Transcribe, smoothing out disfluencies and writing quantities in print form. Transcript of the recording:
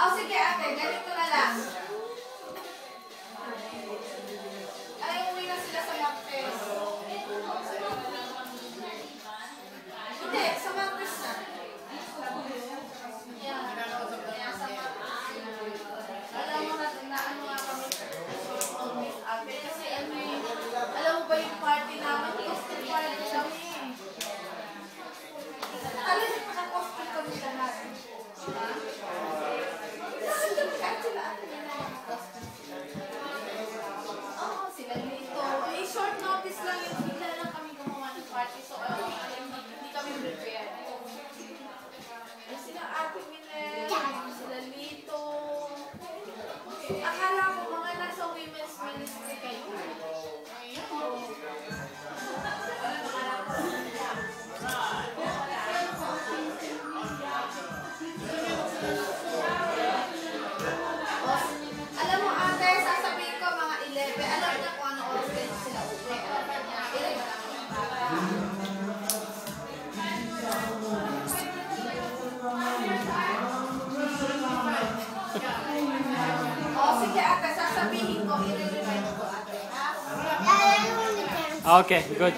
Oh, sige ate, ganito na lang. Ay, uwi na sila sa Martes. Hindi, sa Martes na. Yan. Yan, sa Martes. Alam mo na ano nga kami ate. Kasi ano yung, alam mo ba yung party namin? Costume party kami. Talagang naka-costume kami lahat. Oo, sila dito. Eh, short notice lang yun. Bigla lang kami gumawa ng party. So, hindi kami prepared. Eh, sila Ate Minel, sila Lito. Akala ko mga nasa women's ministry kayo. Ayun. Alam mo ate, sasabihin ko mga 11. Alam niya kung ano oras kayo sila uwi. O sige ate, sasabihin ko, i-remind ko ate. Okay, good.